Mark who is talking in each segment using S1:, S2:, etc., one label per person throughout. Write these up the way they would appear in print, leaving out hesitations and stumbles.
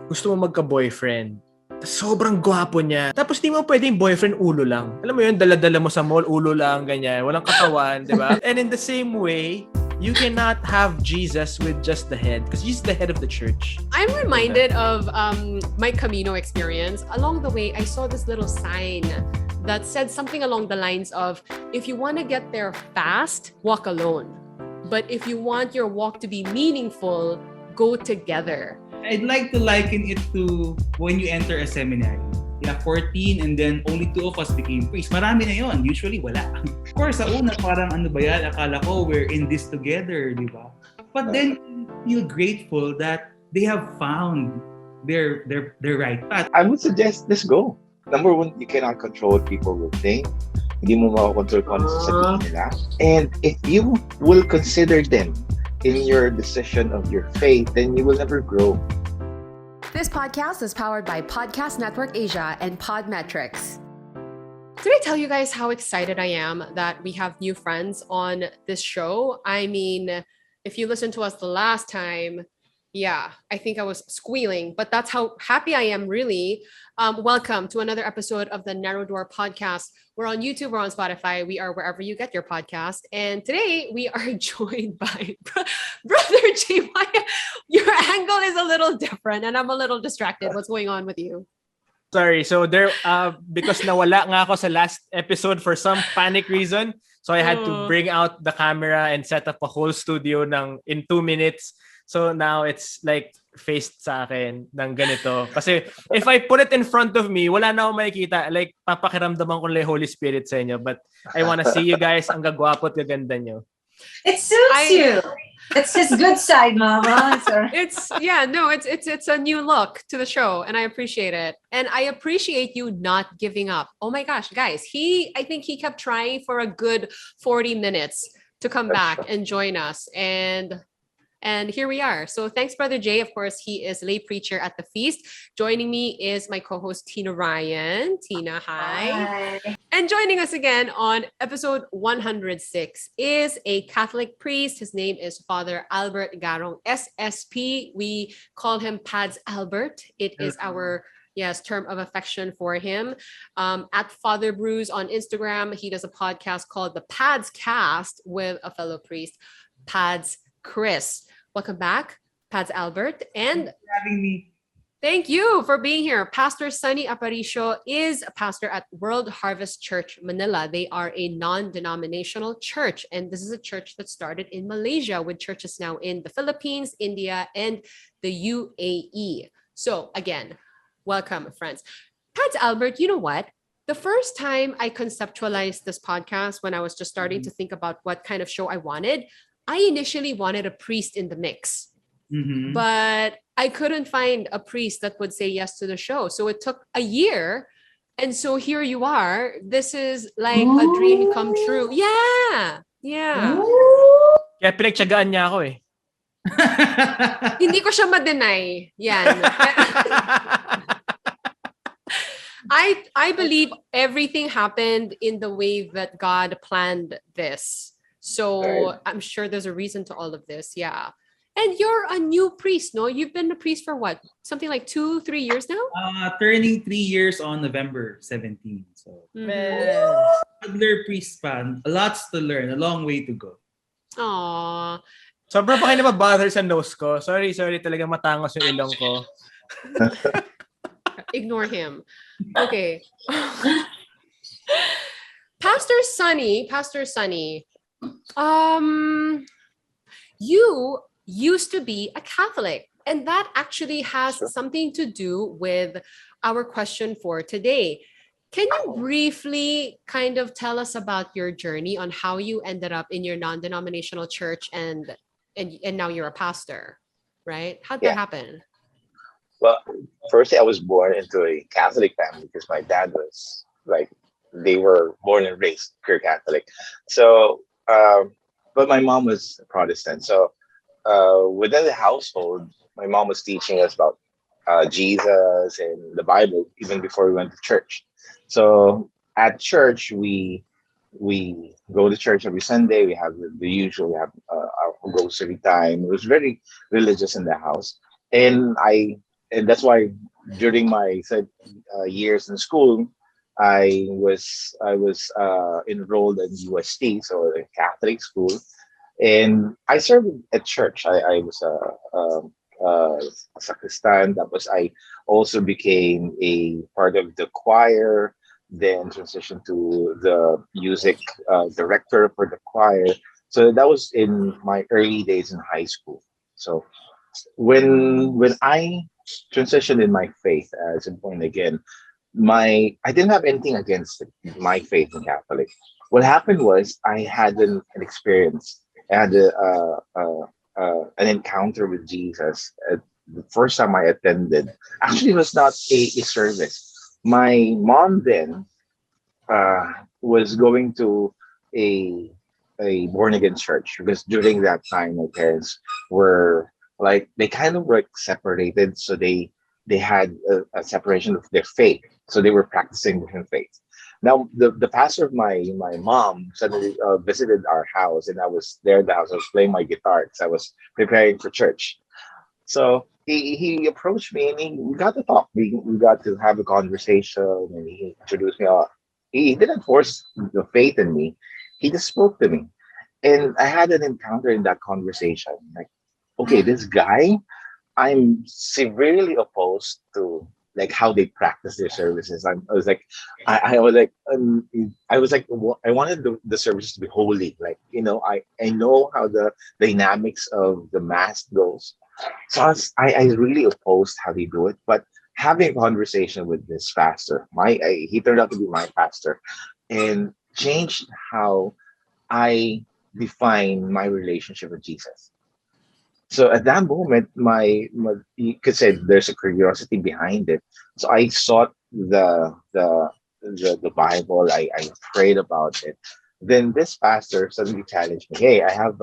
S1: gusto mo magka-boyfriend. Sobrang gwapo niya. Tapos di mo pwedeng boyfriend ulo lang. Alam mo yun, dala-dala mo sa mall, ulo lang, ganyan. Walang katawan, di ba? And in the same way, you cannot have Jesus with just the head because he's the head of the church.
S2: I'm reminded of my Camino experience. Along the way, I saw this little sign that said something along the lines of, if you want to get there fast, walk alone. But if you want your walk to be meaningful, go together.
S3: I'd like to liken it to when you enter a seminary. Yeah, 14 and then only 2 of us became priests. Marami na yon. Usually, wala. Of course, sa una, parang ano ba yan? Akala ko we're in this together, di ba? But then, you feel grateful that they have found their right path.
S4: I would suggest, let's go. Number one, you cannot control what people will think. Hindi mo makakontrol kung ano sasabihin nila. And if you will consider them in your decision of your faith, then you will never grow.
S5: This podcast is powered by Podcast Network Asia and Podmetrics.
S2: Did I tell you guys how excited I am that we have new friends on this show? I mean, if you listened to us the last time, yeah, I think I was squealing, but that's how happy I am, really. Welcome to another episode of the Narrow Door Podcast. We're on YouTube, we're on Spotify, we are wherever you get your podcast. And today we are joined by Brother J. Your angle is a little different and I'm a little distracted. What's going on with you?
S1: Sorry, so there, because nawala nga ako sa last episode for some panic reason, so I had to bring out the camera and set up a whole studio in 2 minutes. So now it's like faced sa akin ng ganito. Kasi if I put it in front of me, wala na akong makikita. Like, papakiramdaman ko lang Holy Spirit sa inyo. But I wanna see you guys. Ang gagwapo at gaganda nyo.
S6: It suits you. It's his good side, Mama.
S2: It's a new look to the show, and I appreciate it. And I appreciate you not giving up. Oh my gosh, guys, I think he kept trying for a good 40 minutes to come back and join us. And here we are. So thanks, Brother Jay. Of course, he is lay preacher at the feast. Joining me is my co-host, Tina Ryan. Tina, hi. And joining us again on episode 106 is a Catholic priest. His name is Father Albert Garong, SSP. We call him Pads Albert. It is our term of affection for him. At Father Bruce on Instagram, he does a podcast called The Pads Cast with a fellow priest, Pads Chris. Welcome back, Pads Albert. And
S3: thanks for having me.
S2: Thank you for being here. Pastor Sunny Aparicio is a pastor at World Harvest Church Manila. They are a non-denominational church, and this is a church that started in Malaysia with churches now in the Philippines, India, and the UAE. So again, welcome, friends. Pads Albert, you know what? The first time I conceptualized this podcast, when I was just starting to think about what kind of show I wanted, I initially wanted a priest in the mix, but I couldn't find a priest that would say yes to the show. So it took a year. And so here you are. This is like a dream come true. Yeah.
S1: Kaya pinagtyagaan niya ako eh.
S2: Hindi ko siya ma-deny. Yan. I believe everything happened in the way that God planned this. So I'm sure there's a reason to all of this. Yeah. And you're a new priest, no? You've been a priest for what? Something like 2-3 years now?
S3: Turning 3 years on November 17. So, toddler priest pa. Lots to learn. A long way to go.
S2: Aww.
S1: Sobrang pa kayo na bother sa nose ko. Sorry. Talaga matangos yung ilong ko.
S2: Ignore him. Okay. Pastor Sunny, you used to be a Catholic, and that actually has something to do with our question for today. Can you briefly kind of tell us about your journey on how you ended up in your non-denominational church and now you're a pastor, right? How'd that happen?
S4: Well, firstly, I was born into a Catholic family because my dad was they were born and raised pure Catholic. So, but my mom was Protestant. So within the household, my mom was teaching us about Jesus and the Bible even before we went to church. So at church, we go to church every Sunday. We have the usual, we have our rosary time. It was very religious in the house. And I and that's why during my years in school, I was enrolled in UST, so a Catholic school, and I served at church. I was a sacristan. That was I also became a part of the choir. Then transitioned to the music director for the choir. So that was in my early days in high school. So when I transitioned in my faith as a born again, my I didn't have anything against my faith in Catholic. What happened was I had an experience. I had an encounter with Jesus. The first time I attended, actually, it was not a service. My mom then was going to a a born again church because during that time my parents were like they kind of like separated, so they had a separation of their faith, so they were practicing different faiths. Now the pastor of my mom suddenly visited our house, and I was there in the house. I was playing my guitar because I was preparing for church. So he approached me, and we got to talk. We got to have a conversation, and he introduced me. He didn't force the faith in me. He just spoke to me, and I had an encounter in that conversation. Like, okay, this guy, I'm severely opposed to like how they practice their services. I was like, I was like, I wanted the services to be holy. Like, I know how the dynamics of the mass goes. So I really opposed how they do it. But having a conversation with this pastor, he turned out to be my pastor, and changed how I define my relationship with Jesus. So at that moment, you could say there's a curiosity behind it. So I sought the Bible. I prayed about it. Then this pastor suddenly challenged me. Hey, I'm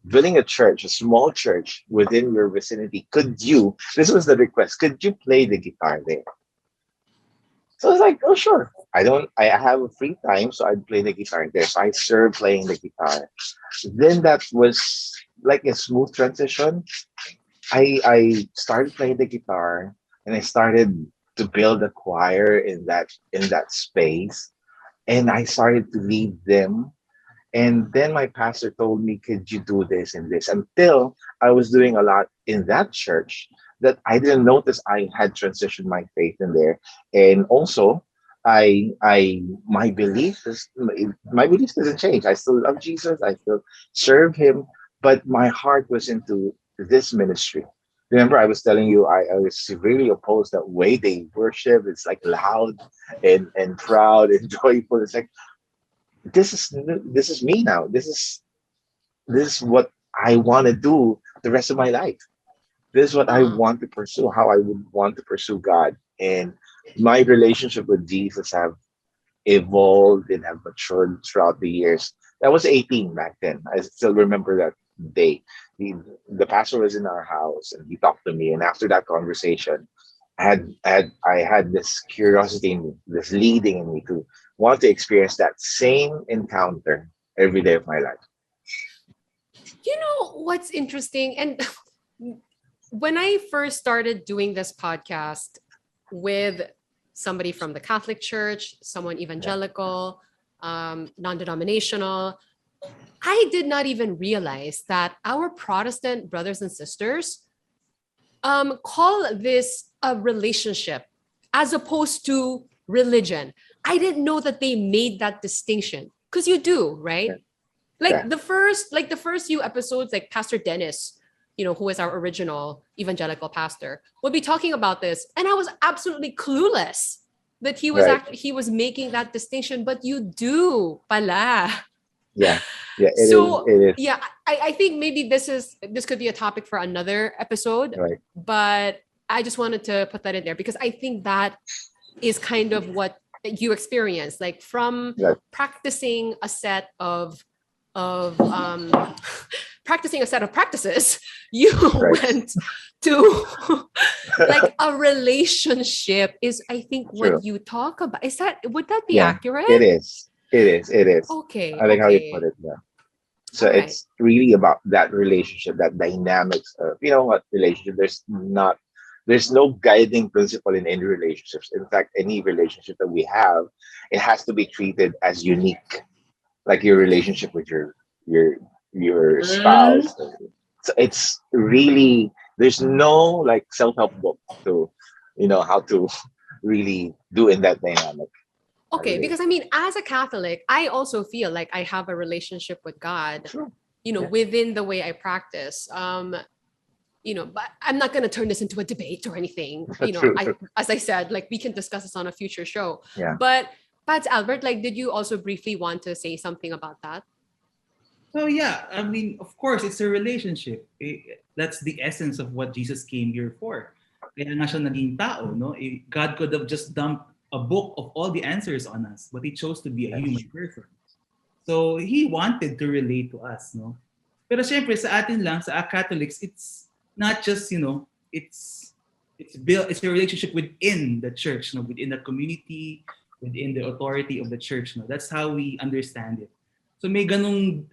S4: building a church, a small church within your vicinity. Could you? This was the request. Could you play the guitar there? So I was like, oh sure. I have a free time, so I'd play the guitar there. So I started playing the guitar. Then that was like a smooth transition. I started playing the guitar, and I started to build a choir in that space, and I started to lead them. And then my pastor told me, could you do this and this? Until I was doing a lot in that church that I didn't notice I had transitioned my faith in there. And also, my belief is my belief doesn't change. I still love Jesus. I still serve him, but my heart was into this ministry. Remember, I was telling you I was severely opposed that way they worship. It's like loud and proud and joyful. It's like this is me now. This is what I want to do the rest of my life. This is what I want to pursue, how I would want to pursue God. And my relationship with Jesus have evolved and have matured throughout the years. I was 18 back then. I still remember that day. The pastor was in our house, and he talked to me. And after that conversation, I had this curiosity in me, this leading in me to want to experience that same encounter every day of my life.
S2: You know what's interesting? And when I first started doing this podcast with somebody from the Catholic Church, someone evangelical, non-denominational, I did not even realize that our Protestant brothers and sisters call this a relationship as opposed to religion. I didn't know that they made that distinction, because you do, right?
S4: Yeah.
S2: Like
S4: Yeah.
S2: the first few episodes, like Pastor Dennis, who is our original evangelical pastor, would be talking about this, and I was absolutely clueless that
S4: Right.
S2: he was making that distinction. But you do, pala.
S4: Yeah. Yeah. It is.
S2: So
S4: It is.
S2: yeah, I think maybe this could be a topic for another episode,
S4: Right.
S2: but I just wanted to put that in there because I think that is kind of what you experience, like from
S4: Right.
S2: practicing a set of practicing a set of practices, you
S4: Right.
S2: went to like a relationship is, I think,
S4: True.
S2: what you talk about. Would that be
S4: Yeah.
S2: accurate?
S4: It is. It is. It is.
S2: Okay,
S4: I like how you
S2: okay.
S4: put it. Yeah. So
S2: All right.
S4: it's really about that relationship, that dynamics of, you know what, relationship. There's no guiding principle in any relationships. In fact, any relationship that we have, it has to be treated as unique, like your relationship with your your
S6: Mm.
S4: spouse. So it's really, there's no like self-help book to, you know, how to really do in that dynamic
S2: Okay, because I
S4: relationship.
S2: mean, as a Catholic, I also feel like I have a relationship with God,
S4: Sure. Yeah.
S2: within the way I practice. But I'm not gonna turn this into a debate or anything.
S4: True,
S2: I
S4: true.
S2: as I said, like we can discuss this on a future show.
S4: Yeah.
S2: But Pat Albert, like, did you also briefly want to say something about that?
S3: So yeah, I mean, of course, it's a relationship. That's the essence of what Jesus came here for. Kaya nga siya naging tao, no? God could have just dumped a book of all the answers on us, but He chose to be a
S4: That's
S3: human
S4: true.
S3: person. So He wanted to relate to us, no? Pero syempre, sa atin lang, sa Catholics, it's not just, it's built, it's a relationship within the church, no? Within the community, within the authority of the church, no? That's how we understand it. So may ganung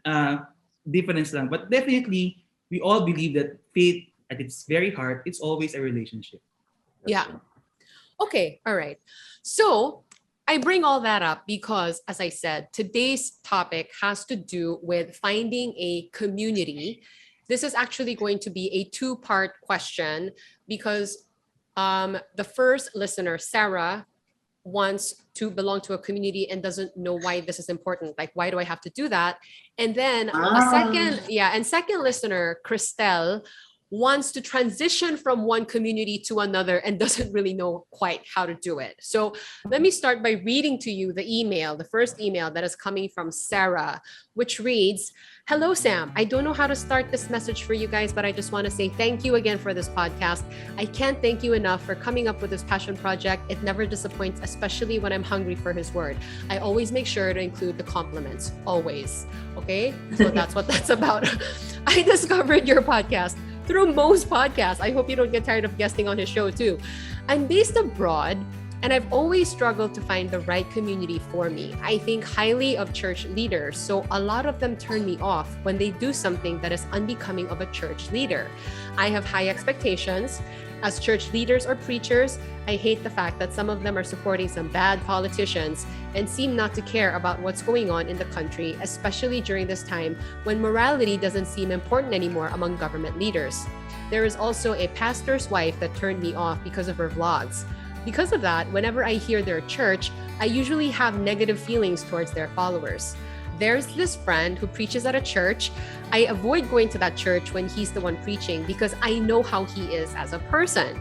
S3: difference lang. But definitely, we all believe that faith at its very heart, it's always a relationship.
S4: That's
S2: Yeah.
S4: true.
S2: Okay. All right. So I bring all that up because, as I said, today's topic has to do with finding a community. This is actually going to be a two-part question because the first listener, Sarah, wants to belong to a community and doesn't know why this is important. Like, why do I have to do that? And then second listener, Christelle, wants to transition from one community to another and doesn't really know quite how to do it. So let me start by reading to you the first email that is coming from Sarah, which reads, "Hello, Sam. I don't know how to start this message for you guys, but I just want to say thank you again for this podcast. I can't thank you enough for coming up with this passion project. It never disappoints, especially when I'm hungry for his word. I always make sure to include the compliments, always." Okay, so that's what that's about. I discovered your podcast through Mo's podcast. I hope you don't get tired of guesting on his show too. I'm based abroad, and I've always struggled to find the right community for me. I think highly of church leaders, so a lot of them turn me off when they do something that is unbecoming of a church leader. I have high expectations. As church leaders or preachers, I hate the fact that some of them are supporting some bad politicians and seem not to care about what's going on in the country, especially during this time when morality doesn't seem important anymore among government leaders. There is also a pastor's wife that turned me off because of her vlogs. Because of that, whenever I hear their church, I usually have negative feelings towards their followers. There's this friend who preaches at a church. I avoid going to that church when he's the one preaching because I know how he is as a person.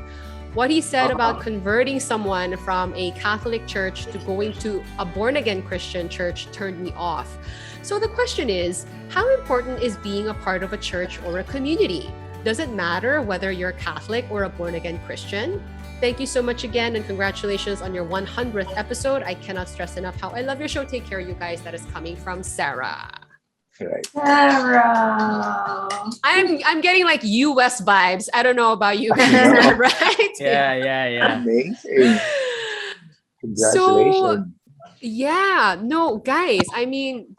S2: What he said about converting someone from a Catholic church to going to a born-again Christian church turned me off. So the question is, how important is being a part of a church or a community? Does it matter whether you're Catholic or a born-again Christian? Thank you so much again, and congratulations on your 100th episode. I cannot stress enough how I love your show. Take care, you guys. That is coming from Sarah.
S4: Right.
S6: Sarah.
S2: I'm getting like US vibes. I don't know about you guys, right?
S1: Yeah.
S4: Amazing.
S2: So
S4: Congratulations.
S2: yeah, no, guys. I mean,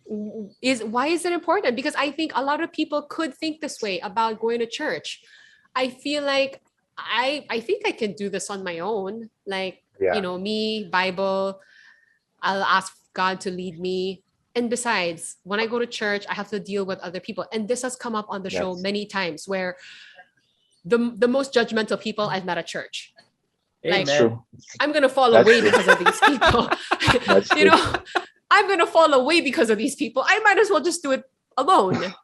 S2: why is it important? Because I think a lot of people could think this way about going to church. I feel like I think I can do this on my own. Like,
S4: Yeah.
S2: me, Bible, I'll ask God to lead me. And besides, when I go to church, I have to deal with other people. And this has come up on the show
S4: Yes.
S2: many times where the most judgmental people I've met at church. Like,
S4: That's true.
S2: I'm gonna fall
S4: That's
S2: away
S4: true.
S2: because of these people.
S4: That's
S2: you
S4: true.
S2: know, I'm gonna fall away because of these people. I might as well just do it alone.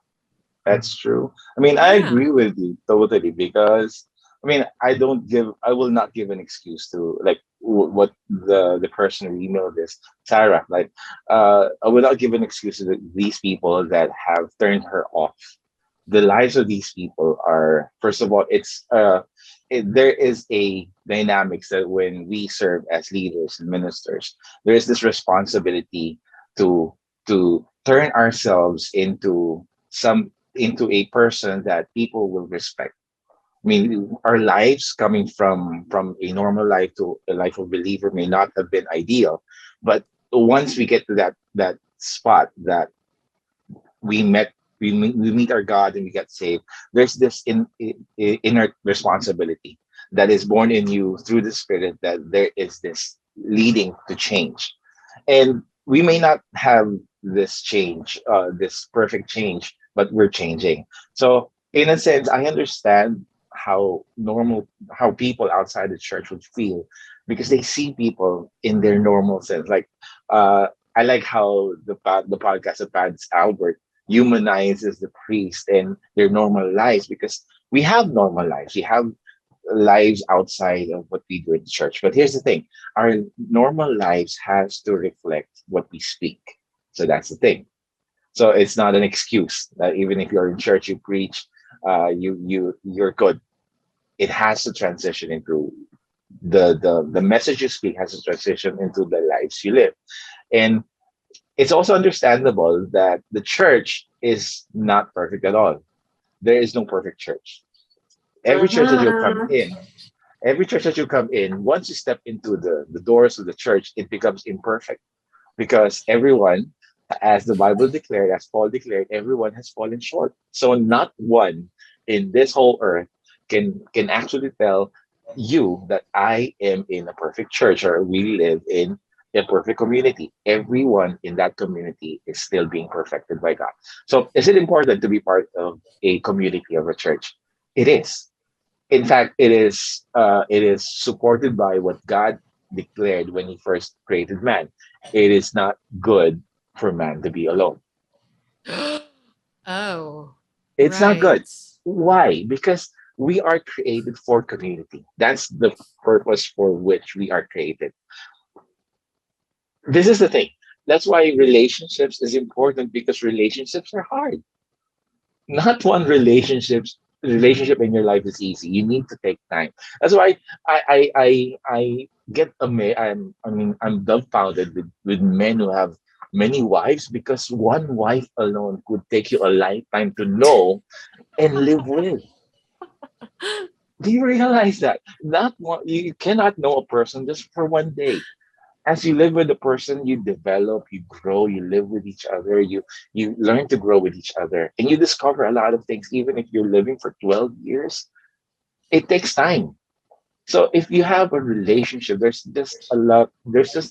S4: That's true. I mean, I
S2: Yeah.
S4: agree with you totally because I mean, I will not give an excuse to like what the person who emailed this, Sarah. Like, I will not give an excuse to these people that have turned her off. The lives of these people are, first of all, there is a dynamics that when we serve as leaders and ministers, there is this responsibility to turn ourselves into a person that people will respect. I mean, our lives coming from a normal life to a life of believer may not have been ideal, but once we get to that spot, that we meet our God and we get saved. There's this inner responsibility that is born in you through the Spirit, that there is this leading to change. And we may not have this change, this perfect change, but we're changing. So in a sense, I understand how people outside the church would feel, because they see people in their normal sense. Like, I like how the podcast of Pad's Albert humanizes the priest and their normal lives, because we have normal lives. We have lives outside of what we do in church. But here's the thing: our normal lives has to reflect what we speak. So that's the thing. So it's not an excuse that even if you're in church, you preach, you're good. It has to transition into the message you speak has to transition into the lives you live. And it's also understandable that the church is not perfect at all. There is no perfect church. Every church that you come in, every church that you come in, once you step into the doors of the church, it becomes imperfect, because everyone, as the Bible declared, as Paul declared, everyone has fallen short. So not one in this whole earth can actually tell you that I am in a perfect church or we live in a perfect community. Everyone in that community is still being perfected by God. So is it important to be part of a community of a church? It is. In fact, it is supported by what God declared when He first created man. It is not good for man to be alone.
S2: Oh,
S4: It's not
S2: right.
S4: good. Why? Because we are created for community. That's the purpose for which we are created. This is the thing. That's why relationships is important, because relationships are hard. Not one relationship in your life is easy. You need to take time. That's why I get amazed. I'm dumbfounded with men who have many wives, because one wife alone could take you a lifetime to know and live with. Do you realize that? Not one, you cannot know a person just for one day. As you live with the person, you develop, you grow, you live with each other, you learn to grow with each other, and you discover a lot of things. Even if you're living for 12 years, it takes time. So if you have a relationship, there's just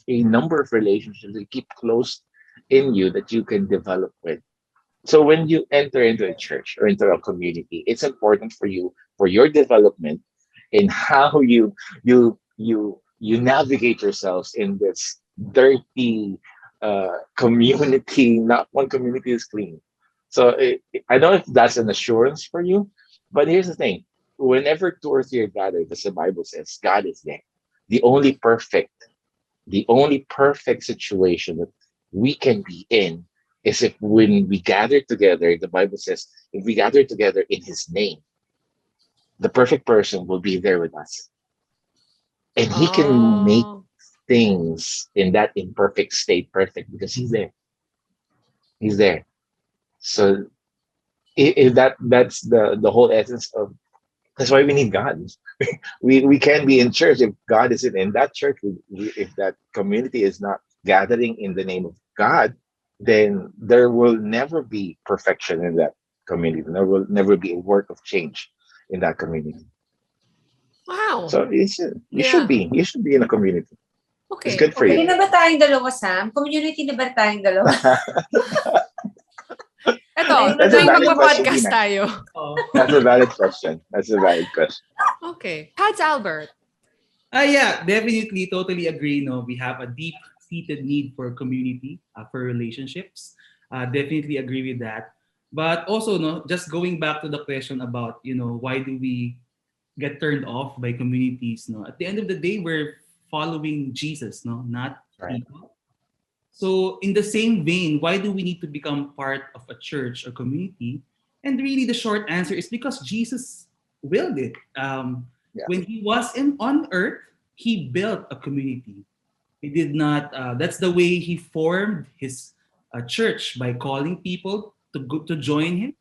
S4: a number of relationships that keep close in you that you can develop with. So when you enter into a church or into a community, it's important for you, for your development, in how you navigate yourselves in this dirty community. Not one community is clean. So I don't know if that's an assurance for you, but here's the thing: whenever two or three are gathered, as the Bible says, God is there. The only perfect, the only perfect situation that we can be in is if, when we gather together, the Bible says, if we gather together in His name, the perfect person will be there with us. And He can make
S2: Oh,
S4: things in that imperfect state perfect, because He's there. He's there. So if that's the whole essence of, that's why we need God. We can be in church if God isn't in that church. If that community is not gathering in the name of God, then there will never be perfection in that community. There will never be a work of change in that community.
S2: wow.
S4: So you should
S2: Yeah.
S4: be in a community. It's
S2: Okay.
S4: good for
S6: Okay
S4: you.
S6: na ba tayong dalawa, Sam? Community na ba tayong dalawa?
S2: Eto,
S4: That's a
S2: tuwing
S4: valid question,
S2: magpa-podcast
S4: Tina.
S2: tayo.
S3: Oh.
S4: That's a valid question. That's a valid question.
S2: Okay. How's Albert?
S3: Yeah, definitely, totally agree. No, we have a deep-seated need for community, for relationships. Definitely agree with that. But also, no, just going back to the question about, why do we get turned off by communities? No, at the end of the day, we're following Jesus, no, not
S4: Right.
S3: people. So, in the same vein, why do we need to become part of a church or community? And really, the short answer is because Jesus willed it.
S4: Yeah.
S3: When He was on earth, He built a community. He did not. That's the way He formed His church, by calling people to join Him,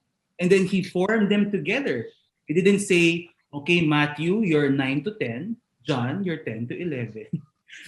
S3: and then He formed them together. He didn't say, "Okay, Matthew, you're 9 to 10. John, you're 10 to 11."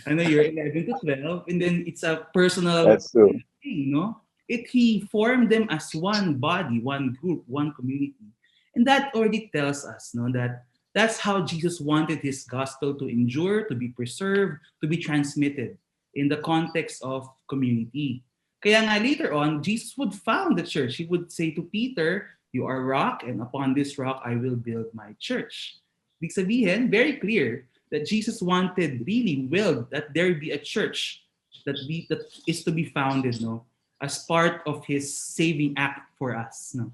S3: I know you're 11 to 12, and then it's a personal
S4: That's true.
S3: thing, no? He formed them as one body, one group, one community. And that already tells us, no, that that's how Jesus wanted his gospel to endure, to be preserved, to be transmitted in the context of community. Kaya nga later on, Jesus would found the church. He would say to Peter, "You are rock, and upon this rock I will build my church." Ibig sabihin, very clear that Jesus really willed that there be a church that is to be founded, no, as part of his saving act for us, no.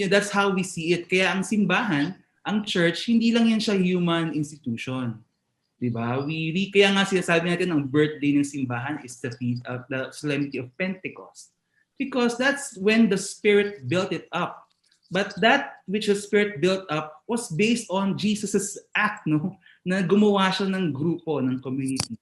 S3: That's how we see it. Kaya ang simbahan, ang church, hindi lang yan siya human institution. Diba? Kaya nga sinasabi natin ang birthday ng simbahan is the solemnity of Pentecost. Because that's when the Spirit built it up. But that which the Spirit built up was based on Jesus' act, no? Na gumawa siya ng grupo, ng community.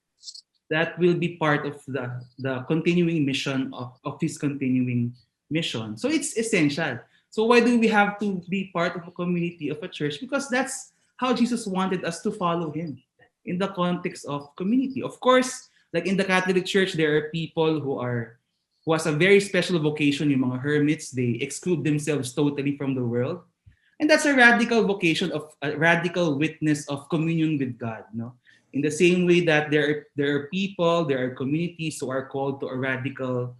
S3: That will be part of the continuing mission of his continuing mission. So it's essential. So why do we have to be part of a community, of a church? Because that's how Jesus wanted us to follow him in the context of community. Of course, like in the Catholic Church, there are people who has a very special vocation, yung mga hermits. They exclude themselves totally from the world. And that's a radical vocation, of a radical witness of communion with God. No? In the same way that there are people, there are communities who are called to a radical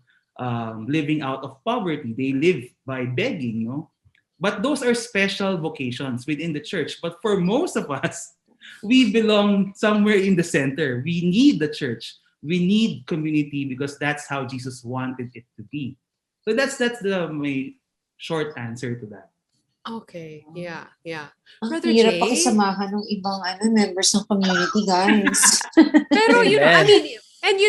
S3: living out of poverty. They live by begging. No? But those are special vocations within the church. But for most of us, we belong somewhere in the center. We need the church. We need community because that's how Jesus wanted it to be. So that's my short answer to that.
S2: Okay, yeah.
S6: Ang
S2: Brother
S6: hirap
S2: Jay?
S6: pakisamahan ng ibang members ng community, guys.
S2: Pero I
S1: Amen.
S2: mean, and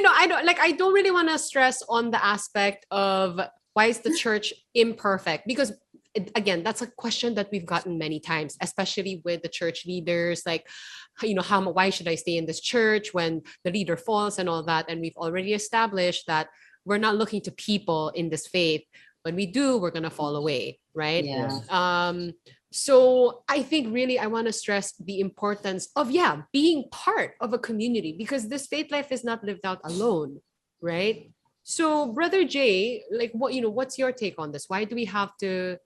S2: I don't really want to stress on the aspect of why is the church imperfect, because again, that's a question that we've gotten many times, especially with the church leaders, like, why should I stay in this church when the leader falls and all that? And we've already established that we're not looking to people in this faith. When we do, we're going to fall away, right?
S6: Yeah.
S2: So I think really I want to stress the importance of, being part of a community, because this faith life is not lived out alone, right? So Brother Jay, like what's your take on this? Why do we have to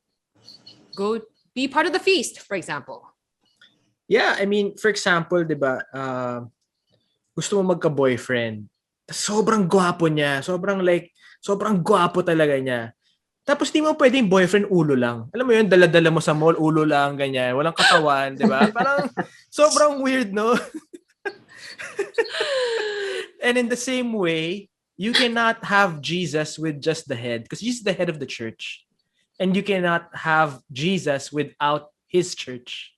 S2: go be part of the feast, for example?
S1: Yeah, I mean, for example, di ba, gusto mo magka-boyfriend. Sobrang gwapo niya. Sobrang gwapo talaga niya. Tapos di mo pwedeng boyfriend ulo lang. Alam mo yun, dala-dala mo sa mall, ulo lang, ganyan. Walang katawan, di ba? Parang sobrang weird, no? And in the same way, you cannot have Jesus with just the head, because he's the head of the church. And you cannot have Jesus without his church.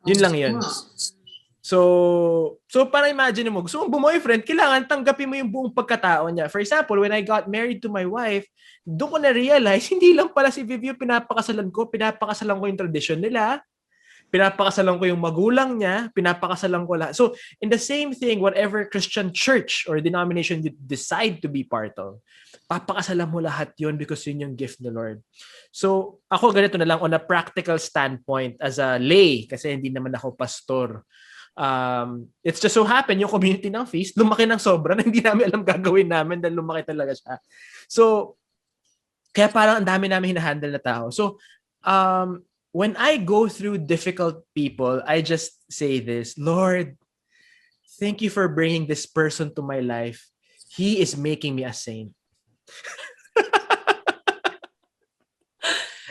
S1: Yun lang yun. So para imagine mo, gusto mong bumoyfriend, kailangan tanggapin mo yung buong pagkatao niya. For example, when I got married to my wife, doon ko na-realize, hindi lang pala si Vivio pinapakasalan ko yung tradisyon nila, pinapakasalan ko yung magulang niya, pinapakasalan ko lahat. So, in the same thing, whatever Christian church or denomination you decide to be part of, papakasalan mo lahat yun because yun yung gift ng Lord. So, ako ganito na lang on a practical standpoint as a lay, kasi hindi naman ako pastor. It's just so happen yung community ng feast lumaki ng sobra na hindi namin alam gagawin namin dahil lumaki talaga siya. So, kaya parang ang dami namin hinahandle na tao. So, when I go through difficult people, I just say this, Lord, thank you for bringing this person to my life. He is making me a saint.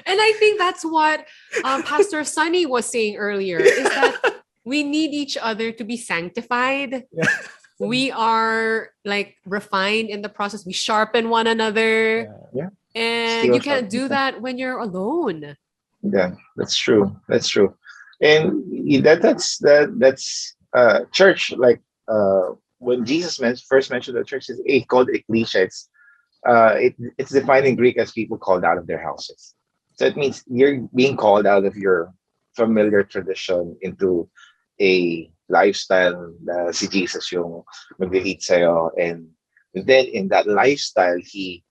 S2: And I think that's what Pastor Sunny was saying earlier, is that we need each other to be sanctified.
S1: Yeah.
S2: We are like refined in the process. We sharpen one another.
S4: Yeah.
S2: And
S4: Still
S2: you can't do
S4: sharpen.
S2: that when you're alone.
S4: Yeah, that's true. That's true. And that's church. Like when Jesus first mentioned the church, he called ecclesia. It's defined in Greek as people called out of their houses. So it means you're being called out of your familiar tradition into a lifestyle na si Jesus yung mag-lead sa'yo. And then in that lifestyle, he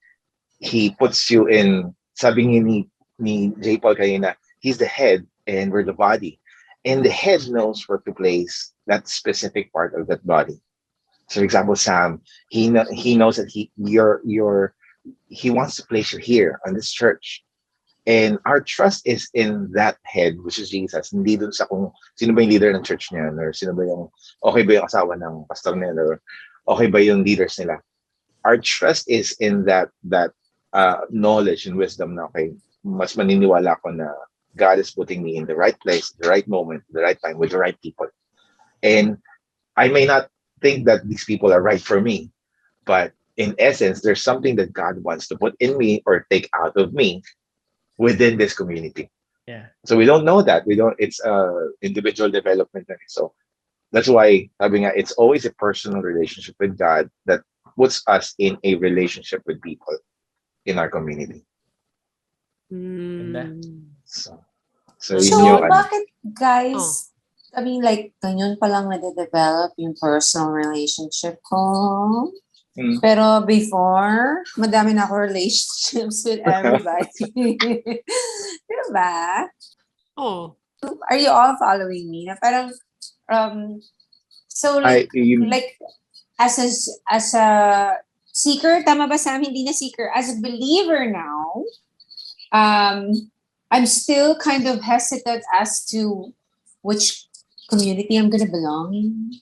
S4: puts you in, sabi ni JPaul kanina, he's the head and we're the body. And the head knows where to place that specific part of that body. So for example, Sam, he knows that your He wants to place you here on this church. And our trust is in that head, which is Jesus. Hindi dun sa kung sino ba yung leader ng church niya, or sino ba yung, okay ba yung asawa ng pastor nila, or okay ba yung leaders nila. Our trust is in that knowledge and wisdom na, okay, mas maniniwala ko na God is putting me in the right place, the right moment, the right time, with the right people. And I may not think that these people are right for me, but in essence, there's something that God wants to put in me or take out of me within this community.
S1: Yeah.
S4: So we don't know that. We don't, it's individual development. So that's why it's always a personal relationship with God that puts us in a relationship with people in our community. So yun yung
S6: bakit guys, I mean, like, ganyan pa lang nade-develop yung personal relationship ko. Pero before, madami na ako relationships with everybody. Diba?
S2: Oh.
S6: Are you all following me? Na parang, so like, as a seeker, tama ba Sam? Hindi na seeker. As a believer now, I'm still kind of hesitant as to which community I'm gonna belong in.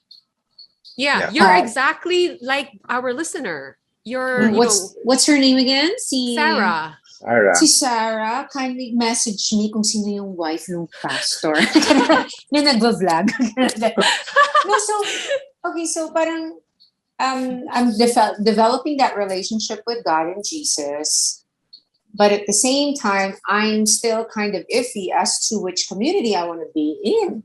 S2: Yeah, you're exactly like our listener. You're
S6: what's her name again?
S2: Sarah.
S6: Si Sarah, kindly message me kung sino yung wife ng pastor na nagva-vlog. No, so parang I'm developing that relationship with God and Jesus, but at the same time, I'm still kind of iffy as to which community I want to be in.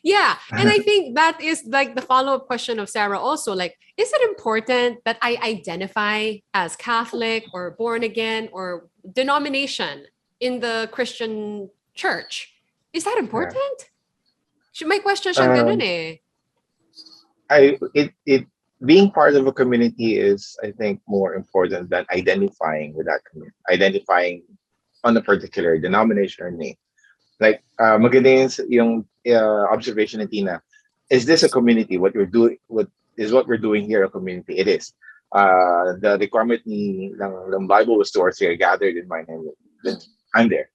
S2: Yeah. And I think that is like the follow-up question of Sarah also. Like, is it important that I identify as Catholic or born again or denomination in the Christian church? Is that important? My question siya ganun eh.
S4: Being part of a community is, I think, more important than identifying with that community, identifying on a particular denomination or name. Like, maganda yung observation ni Tina. Is this a community? What we're doing here a community? It is. The requirement ng Bible was 2 or 3 are gathered in my name. Then I'm there.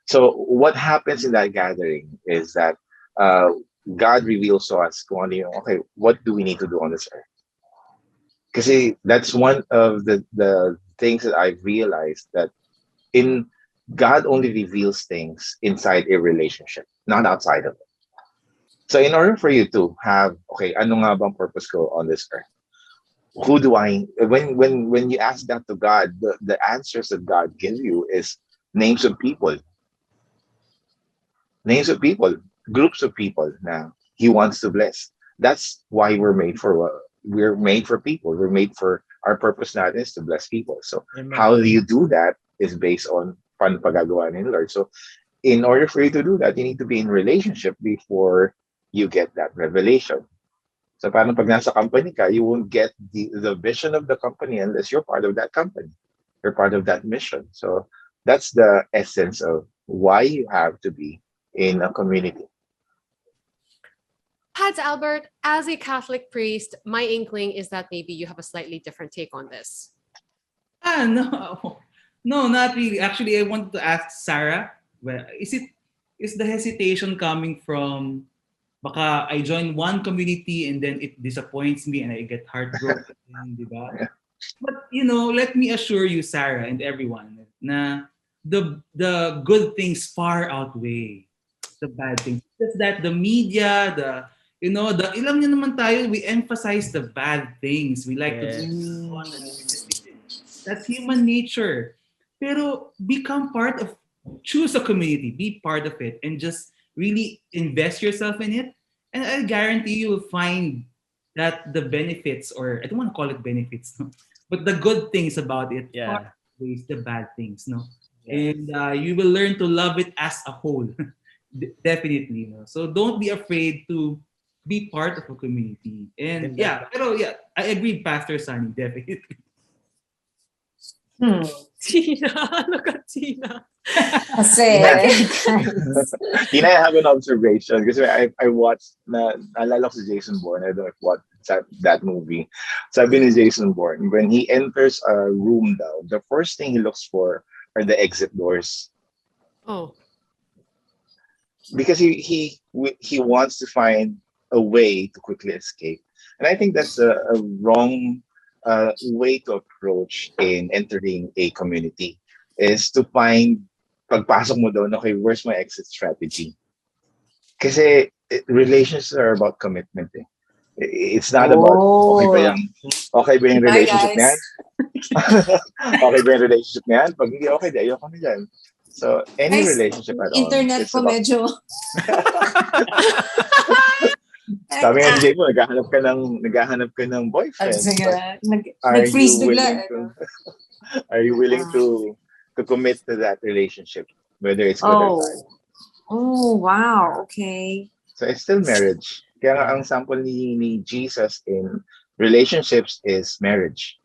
S4: So what happens in that gathering is that God reveals to us, okay, what do we need to do on this earth? Because that's one of the things that I've realized, that God only reveals things inside a relationship, not outside of it. So in order for you to have, okay, ano nga bang purpose ko on this earth? Who do I, when you ask that to God, the answers that God gives you is names of people, groups of people now He wants to bless. That's why we're made for people. We're made for, our purpose now is to bless people. So how do you do that is based on paano pagagawa ni Lord. So in order for you to do that, you need to be in relationship before you get that revelation. So parang pag nasa company ka, you won't get the vision of the company unless you're part of that company. You're part of that mission. So that's the essence of why you have to be in a community.
S2: Pads Albert, as a Catholic priest, my inkling is that maybe you have a slightly different take on this.
S3: No, not really. Actually, I wanted to ask Sarah, well, is the hesitation coming from baka I join one community and then it disappoints me and I get heartbroken, diba? But let me assure you, Sarah, and everyone, na the good things far outweigh the bad things. Just that the media, ilang nyo naman tayo, we emphasize the bad things. We like to do on the negative. That's human nature. Pero choose a community, be part of it, and just really invest yourself in it. And I guarantee you will find that the benefits, or I don't want to call it benefits, no? But the good things about it outweighs the bad things, no? Yeah. And you will learn to love it as a whole, definitely. No? So don't be afraid to be part of a community. And I agree, Pastor Sunny, definitely.
S2: Tina, look at Tina.
S4: Tina, I have an observation because I watched naalala ko si Jason Bourne. I don't know that movie. Sabi ni Jason Bourne, when he enters a room daw, the first thing he looks for are the exit doors.
S2: Oh.
S4: Because he wants to find a way to quickly escape. And I think that's a wrong way to approach in entering a community is to find pagpasok mo daw, okay, where's my exit strategy? Kasi relationships are about commitment. Eh. It's not about okay ba yung
S6: Bye,
S4: relationship
S6: guys.
S4: niyan? Okay ba yung relationship niyan? Pag hindi okay, di ayoko na dyan. So any
S6: Guys,
S4: relationship at all,
S6: internet
S4: it's
S6: ko
S4: about
S6: medyo...
S4: sabi nga ni JPaul, naghahanap ka ng boyfriend.
S6: Sige,
S4: but
S6: nag-freeze bigla.
S4: Are you willing to commit to that relationship, whether it's good or bad?
S6: Oh, wow. Okay.
S4: So it's still marriage. Kaya nga ang sample ni Jesus in relationships is marriage.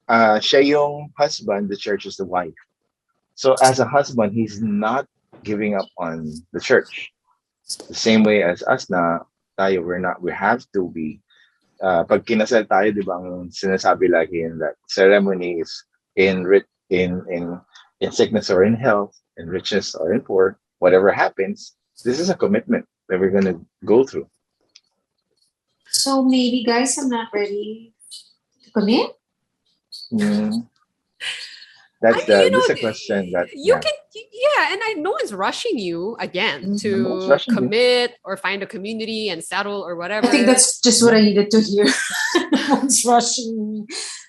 S4: Siya yung husband, the church is the wife. So as a husband, he's not giving up on the church. The same way as us na tayo, we have to be. Pag kinasal tayo, di ba, ang sinasabi lagi in that ceremony is in sickness or in health, in riches or in poor, whatever happens, this is a commitment that we're going to go through.
S6: So maybe, guys, I'm not ready to commit?
S4: That's
S2: I mean,
S4: this is a question that
S2: and no one's rushing you again
S4: No one's
S2: to
S4: rushing you.
S2: commit or find a community and settle or whatever.
S6: I think that's just what I needed to hear. No one's rushing me.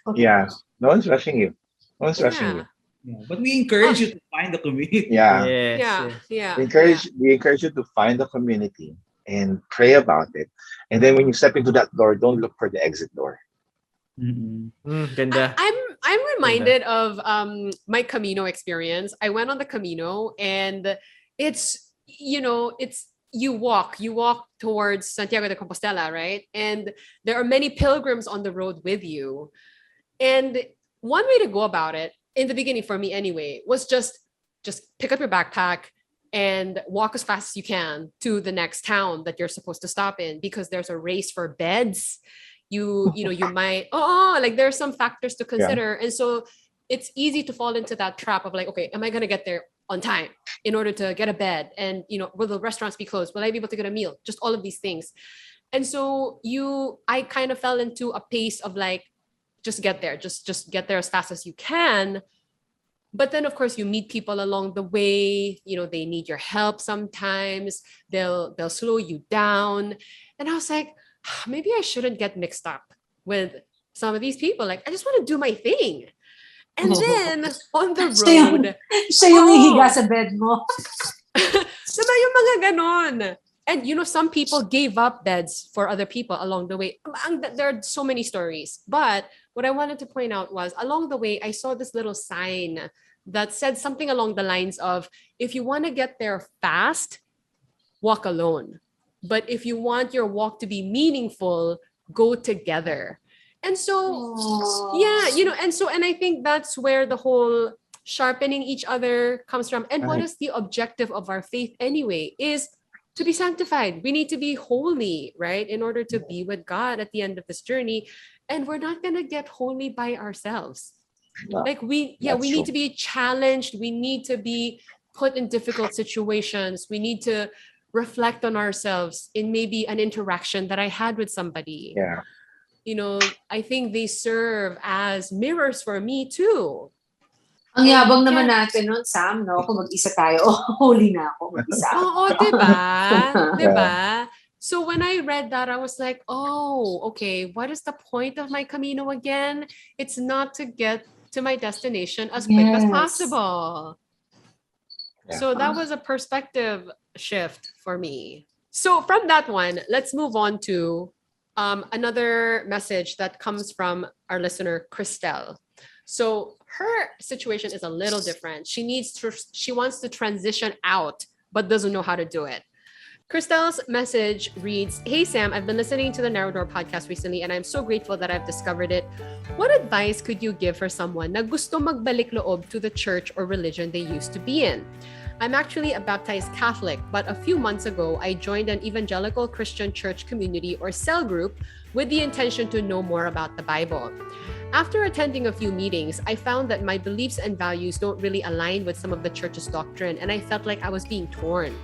S6: Okay.
S4: Yeah, no one's rushing you. No one's rushing you.
S3: Yeah, but we encourage you to find the community.
S4: Yeah.
S1: Yes.
S2: Yeah.
S4: We encourage you to find a community and pray about it. And then when you step into that door, don't look for the exit door.
S1: Ganda.
S2: I'm reminded of my Camino experience. I went on the Camino and it's you walk towards Santiago de Compostela, right? And there are many pilgrims on the road with you. And one way to go about it, in the beginning for me anyway, was just pick up your backpack and walk as fast as you can to the next town that you're supposed to stop in, because there's a race for beds. You might like there are some factors to consider. And so it's easy to fall into that trap of like, okay, am I going to get there on time in order to get a bed? And will the restaurants be closed? Will I be able to get a meal? Just all of these things. And so I kind of fell into a pace of like, just get there, just get there as fast as you can. But then of course you meet people along the way, they need your help sometimes. They'll slow you down. And I was like, maybe I shouldn't get mixed up with some of these people. Like, I just want to do my thing. And then on the road,
S6: siya yung hihiga sa bed mo.
S2: Diba yung mga ganon? And some people gave up beds for other people along the way. There are so many stories. But what I wanted to point out was along the way, I saw this little sign that said something along the lines of, if you want to get there fast, walk alone. But if you want your walk to be meaningful, go together. And so, and I think that's where the whole sharpening each other comes from. And what is the objective of our faith anyway? Is to be sanctified. We need to be holy, right? In order to be with God at the end of this journey. And we're not going to get holy by ourselves.
S4: No,
S2: like we need to be challenged. We need to be put in difficult situations. We need to reflect on ourselves in maybe an interaction that I had with somebody.
S4: Yeah.
S2: I think they serve as mirrors for me too.
S6: Ang yabang naman natin nun, Sam, no? Kung mag-isa tayo, holy na ako, mag-isa.
S2: Oo, diba? Diba? So when I read that, I was like, oh, okay, what is the point of my Camino again? It's not to get to my destination as quick as possible. Yeah. So that was a perspective shift for me. So from that one, let's move on to another message that comes from our listener, Christelle. So her situation is a little different. She wants to transition out, but doesn't know how to do it. Christelle's message reads, "Hey Sam, I've been listening to the Narrow Door podcast recently and I'm so grateful that I've discovered it. What advice could you give for someone na gusto magbalik loob to the church or religion they used to be in? I'm actually a baptized Catholic, but a few months ago, I joined an evangelical Christian church community or cell group with the intention to know more about the Bible. After attending a few meetings, I found that my beliefs and values don't really align with some of the church's doctrine, and I felt like I was being torn.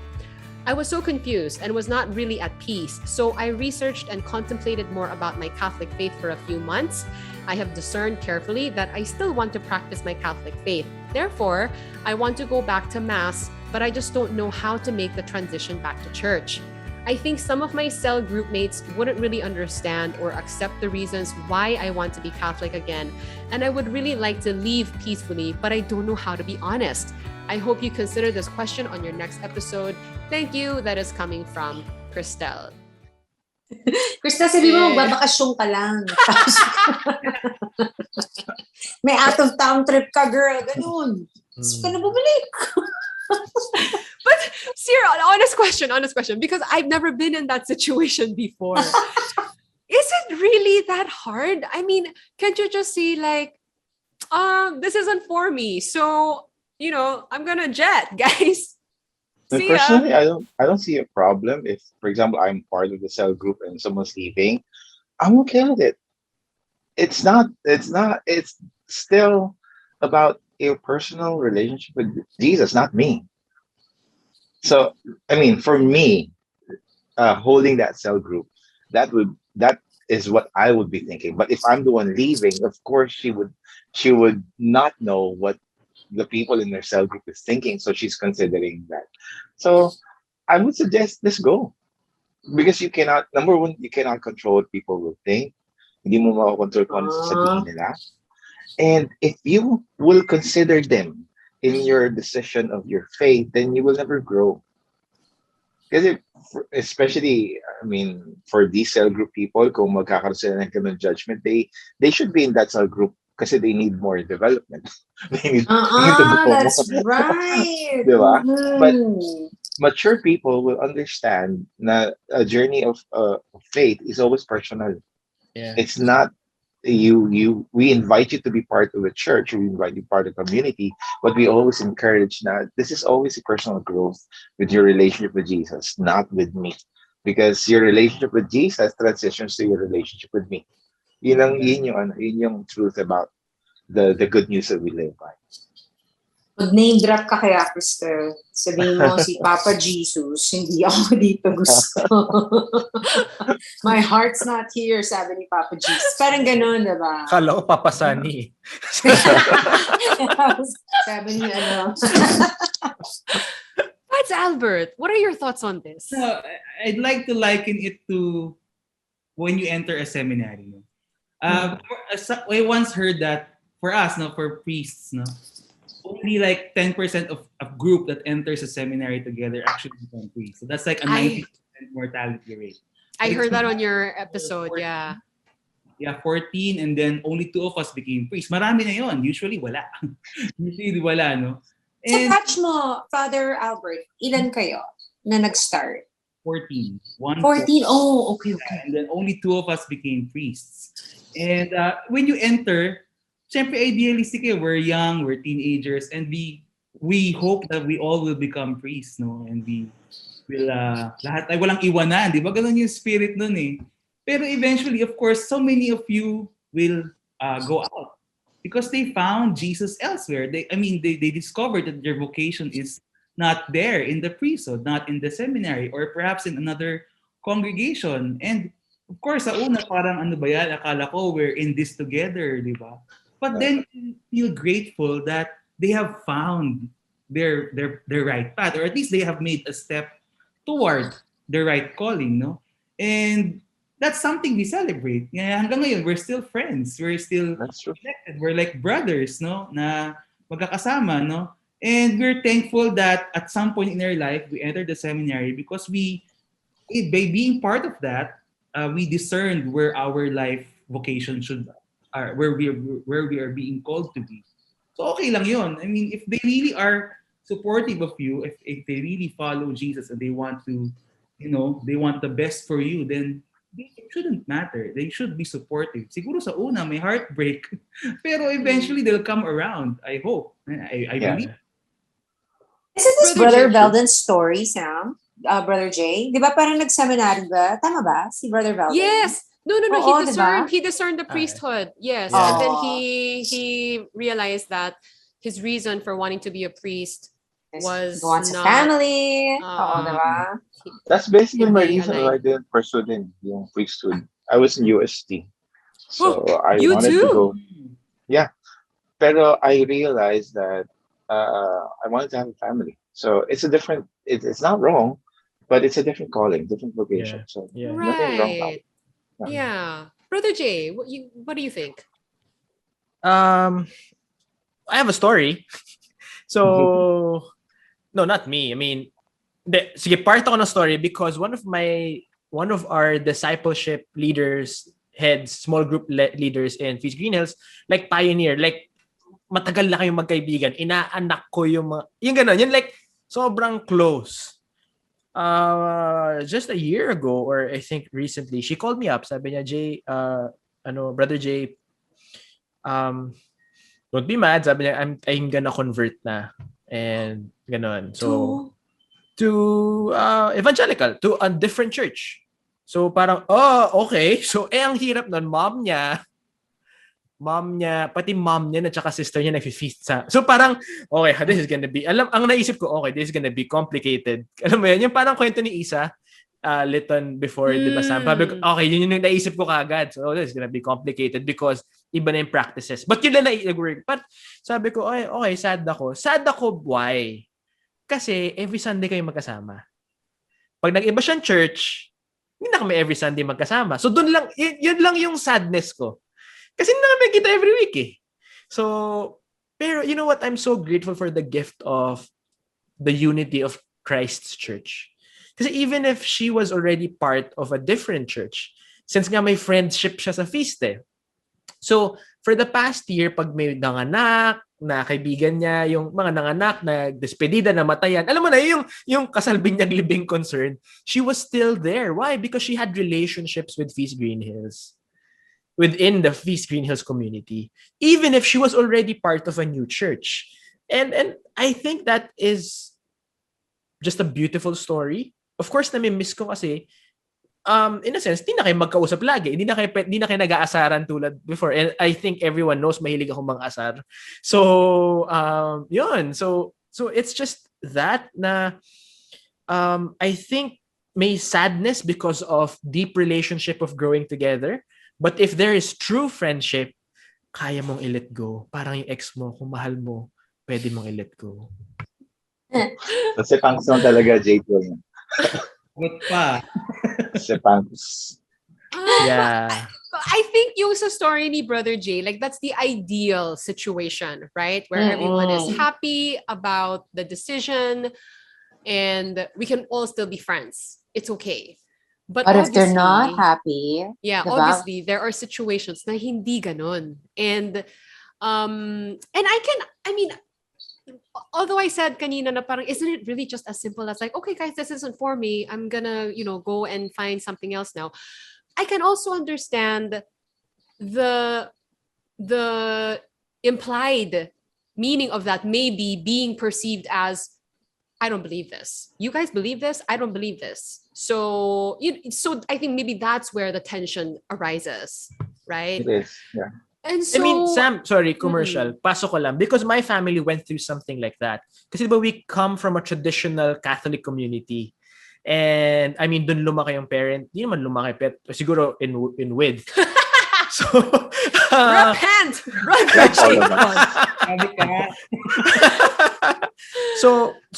S2: I was so confused and was not really at peace, so I researched and contemplated more about my Catholic faith for a few months. I have discerned carefully that I still want to practice my Catholic faith. Therefore, I want to go back to Mass, but I just don't know how to make the transition back to church. I think some of my cell group mates wouldn't really understand or accept the reasons why I want to be Catholic again, and I would really like to leave peacefully, but I don't know how to be honest. I hope you consider this question on your next episode. Thank you. That is coming from Christelle.
S6: Krista, sabi mo, magbabakasyon ka lang. May out-of-town trip ka, girl. Ganun. So ka na bumalik.
S2: But Sierra, honest question, because I've never been in that situation before. Is it really that hard? I mean, can't you just see like, this isn't for me, so I'm gonna jet, guys.
S4: But
S2: See ya.
S4: personally, I don't see a problem if, for example, I'm part of the cell group and someone's leaving. I'm okay with it. It's still about your personal relationship with Jesus, not me. So, I mean, for me, holding that cell group, that is what I would be thinking. But if I'm the one leaving, of course she would not know what the people in their cell group is thinking, so she's considering that. So I would suggest let's go, because you cannot, number one, you cannot control what people will think. Hindi mo makakontrol kung ano sasabihin nila. And if you will consider them in your decision of your faith, then you will never grow. Because especially, I mean, for these cell group people, kung magkakaroon sila ng ganun judgment, they should be in that cell group kasi they need more development. They need to go
S6: That's
S4: more.
S6: right.
S4: Diba? But
S6: Mhm.
S4: mature people will understand that a journey of faith is always personal.
S1: Yeah.
S4: It's not we invite you to be part of the church, we invite you part of the community, but we always encourage that this is always a personal growth with your relationship with Jesus, not with me. Because your relationship with Jesus transitions to your relationship with me. Yun yung truth about the good news that we live by.
S6: Mag-name drop ka kaya, Krista. Sabihin mo si Papa Jesus, hindi ako dito gusto. My heart's not here, sabi ni Papa Jesus. Parang ganun, diba?
S1: Kala ko papasani.
S6: Sabi ni ano.
S2: What's Albert? What are your thoughts on this?
S3: So, I'd like to liken it to when you enter a seminary. I once heard that for us, for priests, only like 10% of a group that enters a seminary together actually become priests. So that's like a 90% mortality rate.
S2: I heard that on your episode,
S3: 14,
S2: yeah.
S3: Yeah, 14, and then only 2 of us became priests. Marami na yon. Usually wala. Usually wala, no?
S6: Sa
S3: And
S6: batch mo, Father Albert, ilan kayo na nag-start?
S3: 14.
S6: 14? Oh, okay.
S3: And then only 2 of us became priests. And when you enter, syempre idealistic, we're young, we're teenagers, and we hope that we all will become priests, no? And we will, lahat ay walang iwanan, di ba? Ganun yung spirit nun eh. Pero eventually, of course, so many of you will go out because they found Jesus elsewhere. They discovered that their vocation is not there in the priesthood, not in the seminary, or perhaps in another congregation. And of course, sa una parang ano ba yan, akala ko we're in this together, di ba? But then you feel grateful that they have found their right path, or at least they have made a step toward their right calling, no? And that's something we celebrate. Yeah, hanggang ngayon, we're still friends. We're still connected. We're like brothers, no? Na magkakasama, no? And we're thankful that at some point in our life, we entered the seminary because by being part of that, we discerned where our life vocation where we are being called to be. So okay lang yun. I mean, if they really are supportive of you, if they really follow Jesus and they want to, they want the best for you, then it shouldn't matter. They should be supportive. Siguro sa una may heartbreak, pero eventually they'll come around. I hope. I believe.
S6: Isn't this
S2: Brother
S6: Brother
S2: J.
S6: Veldon's story, Sam? Brother Jay? Di ba parang nag-seminary ba? Tama ba? Si Brother Veldon?
S2: Yes. No.
S6: Oo,
S2: He discerned the priesthood. Yes.
S1: Yeah.
S2: And then
S6: Oh.
S2: he realized that his reason for wanting to be a priest was
S6: He wants a
S2: not
S6: family. Oo,
S2: uh,
S6: diba?
S4: That's basically my
S2: Hindi
S4: reason why I
S2: aligned.
S4: didn't pursue din yung priesthood. I was in UST. So I
S2: you
S4: wanted
S2: too?
S4: to go. Yeah. Pero I realized that I wanted to have a family. So it's a different, it's not wrong, but it's a different calling, different vocation.
S1: Yeah.
S4: So
S1: Yeah.
S4: nothing wrong about
S2: Right.
S4: it. Yeah.
S2: Yeah. Brother Jay, what do you think?
S1: I have a story. So, no, not me. I mean, sige, part ako ng story because one of our discipleship leaders, heads, small group leaders in Feast Green Hills, like pioneer, like matagal na kayong magkaibigan. Inaanak ko yung mga, yung gano'n, yung like sobrang close. Just a year ago, or I think recently, she called me up. Sabi niya, Jay, Brother Jay, don't be mad. Sabi niya, I'm gonna convert na. And ganon. So, to evangelical, to a different church. So parang, okay. So, ang hirap nun, mom niya, pati mom niya at saka sister niya nag-feast sa. So parang, okay, this is gonna be, ang naisip ko, okay, this is gonna be complicated. Alam mo yun, yung parang kwento ni Isa, Litton before, di ba, Sam? Sabi ko, okay, yun yung naisip ko kagad. So, this is gonna be complicated because iba na yung practices. But yun lang na-work. But sabi ko, okay, sad ako. Sad ako, why? Kasi every Sunday kayo magkasama. Pag nag-iba siyang church, hindi na kami every Sunday magkasama. So, dun lang, yun lang yung sadness ko. Kasi hindi na kami kita every week eh. So, pero you know what? I'm so grateful for the gift of the unity of Christ's church. Kasi even if she was already part of a different church, since nga may friendship siya sa feast eh. So, for the past year, pag may nanganak, na kaibigan niya, yung mga nanganak na despedida, na matayan, alam mo na, yung kasalbing niyang living concern, she was still there. Why? Because she had relationships with Feast Green Hills, within the Feast Green Hills community, even if she was already part of a new church. And I think that is just a beautiful story. Of course, nami-miss ko kasi, in a sense, di na kayo magkausap lagi. Di na kayo nag-aasaran tulad before. And I think everyone knows mahilig akong mang-asar. So, yun. So it's just that na I think may sadness because of deep relationship of growing together. But if there is true friendship, kaya mong i-let go. Parang yung ex mo, kung mahal mo, pwede mong i-let go.
S4: Kasi punks lang talaga, JPaul.
S3: Good pa.
S4: Kasi punks.
S1: Yeah.
S2: I think yung sa story ni Brother Jay, like that's the ideal situation, right? Where everyone is happy about the decision and we can all still be friends. It's okay. But
S6: if they're not happy,
S2: yeah,
S6: diba?
S2: Obviously there are situations na hindi ganon. And I mean, although I said kanina na parang, isn't it really just as simple as like, okay guys, this isn't for me. I'm gonna, go and find something else now. I can also understand the implied meaning of that maybe being perceived as, I don't believe this. You guys believe this? I don't believe this. So I think maybe that's where the tension arises, right?
S4: It is, yeah.
S2: And so,
S1: I mean, Sam, sorry, commercial. Pasok ko lang. Because my family went through something like that. Kasi diba we come from a traditional Catholic community. And I mean, dun lumaki yung parent. Hindi naman lumaki, pero siguro in width. So,
S2: repent!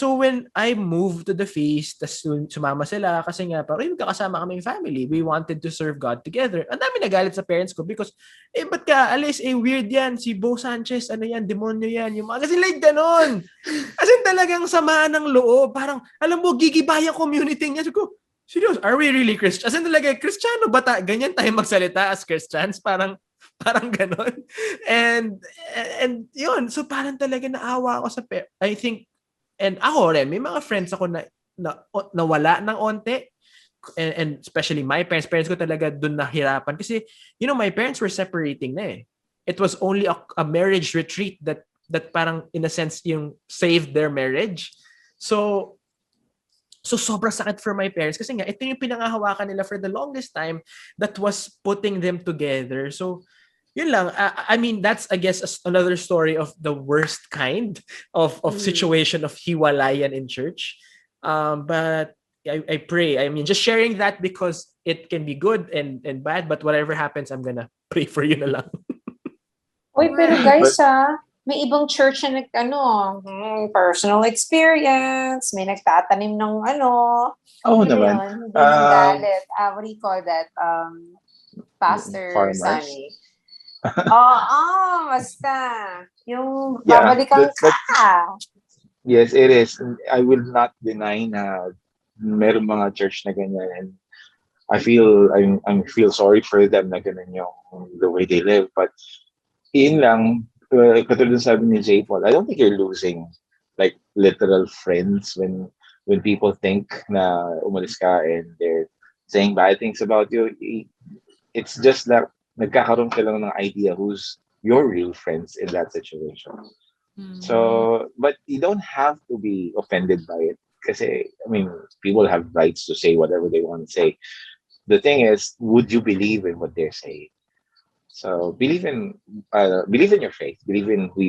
S1: So when I moved to the feast, tas sumama sila kasi nga parang magkakasama kaming family. We wanted to serve God together. Ang dami nagalit sa parents ko because, ba't ka alis? Weird yan. Si Bo Sanchez, ano yan? Demonyo yan. Yung mga, kasi like ganon. Kasi talagang samaan ng loob. Parang, alam mo, gigibayang community niya. So, serious, are we really Christian? As in talaga, Kristiyano ba ganyan tayo magsalita as Christians? Parang ganon. And yun, so parang talaga naawa ako sa I think, and ako rin, may mga friends ako na wala ng onte. And especially my parents ko talaga dun nahirapan. Kasi, my parents were separating na eh. It was only a marriage retreat that parang, in a sense, yung saved their marriage. So sobrang sakit for my parents kasi nga ito yung pinangahawakan nila for the longest time that was putting them together. So yun lang. I mean, that's, I guess, another story of the worst kind of situation of hiwalayan in church. But I pray. I mean, just sharing that because it can be good and bad, but whatever happens, I'm gonna pray for you na lang.
S6: Uy, pero
S2: Right.
S6: guys, may ibang church na personal experience, may nagtatanim ng
S4: Oo
S6: ano
S4: naman.
S6: yun, hindi ng galit. What do you call that? Pastor
S4: Farmers?
S6: Sunny. Oo, basta. Yung
S4: Yeah,
S6: babalikan ka.
S4: yes, it is. I will not deny na meron mga church na ganyan, and I feel sorry for them na ganun yung the way they live. But yun lang, katulad ng sabi ni JPaul, I don't think you're losing like literal friends when people think na umalis ka and they're saying bad things about you. It's just that nagkakaroon ka lang ng idea who's your real friends in that situation. So, but you don't have to be offended by it. Kasi, I mean, people have rights to say whatever they want to say. The thing is, would you believe in what they're saying? So believe in your faith. Believe in who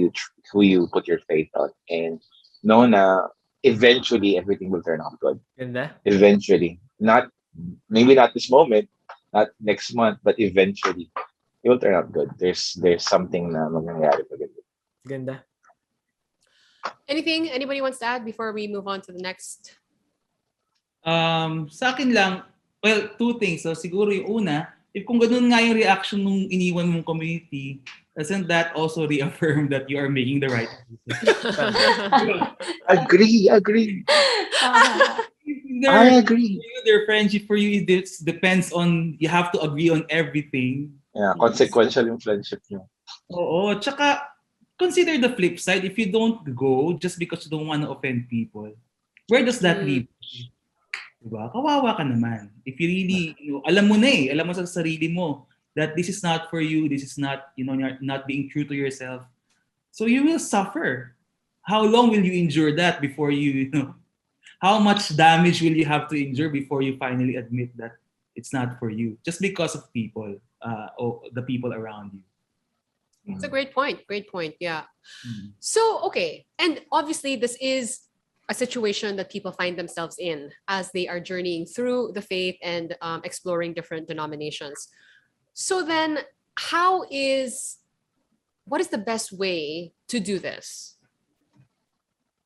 S4: you put your faith on, and know na eventually everything will turn out good.
S1: Ganda.
S4: Eventually, maybe not this moment, not next month, but eventually it will turn out good. There's something na mangyayari maganda.
S1: Ganda.
S2: Anything anybody wants to add before we move on to the next?
S3: Sa akin lang, well, two things. So siguro yung una, if kung ganun nga yung reaction nung iniwan mong community, doesn't that also reaffirm that you are making the right decision?
S4: Agree. I agree.
S3: Their friendship for you depends on, you have to agree on everything.
S4: Yeah, consequential yung friendship niyo.
S3: Oo, tsaka consider the flip side. If you don't go just because you don't want to offend people, where does that leave you? Diba? Kawawa ka naman. If you really, alam mo sa sarili mo that this is not for you, this is not, you're not being true to yourself. So you will suffer. How long will you endure that before how much damage will you have to endure before you finally admit that it's not for you, just because of people, or the people around you?
S2: It's a great point. Yeah. So, okay. And obviously this is a situation that people find themselves in as they are journeying through the faith and exploring different denominations. So then what is the best way to do this?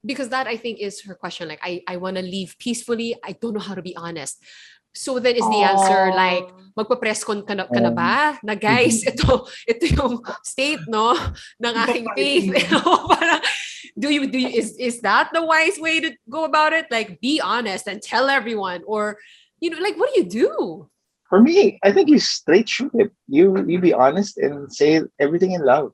S2: Because that, I think, is her question. Like, I want to leave peacefully. I don't know how to be honest. So then is the answer like, magpa-press con ka na ba? Na guys, ito yung state, no? Ng aking faith. Parang, is that the wise way to go about it? Like, be honest and tell everyone, or like, what do you do?
S4: For me, I think you straight shoot it. You be honest and say everything in love.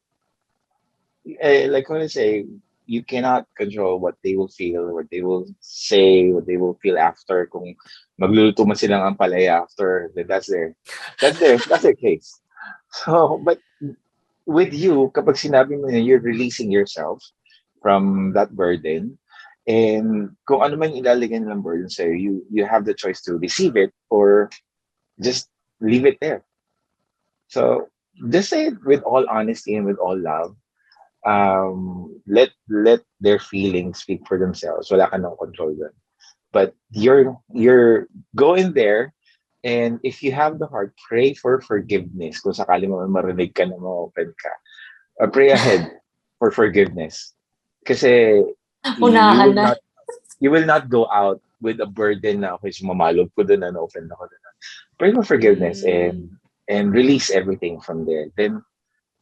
S4: Like when I say, you cannot control what they will feel, what they will say, what they will feel after. Kung magluluto man silang ampalaya after, then that's their case. So, but with you, kapag sinabi mo na you're releasing yourself from that burden, and kung ano man ilalagay ng burden sa'yo, you have the choice to receive it or just leave it there. So just say it with all honesty and with all love. Let their feelings speak for themselves. Wala ka nang control dun. But you're going there, and if you have the heart, pray for forgiveness. Kung sakali mo marinig ka na ma-open ka, pray ahead for forgiveness. Kasi you will not go out with a burden na okay, sumamalog ko dun na open ako dun. Pray for forgiveness and release everything from there.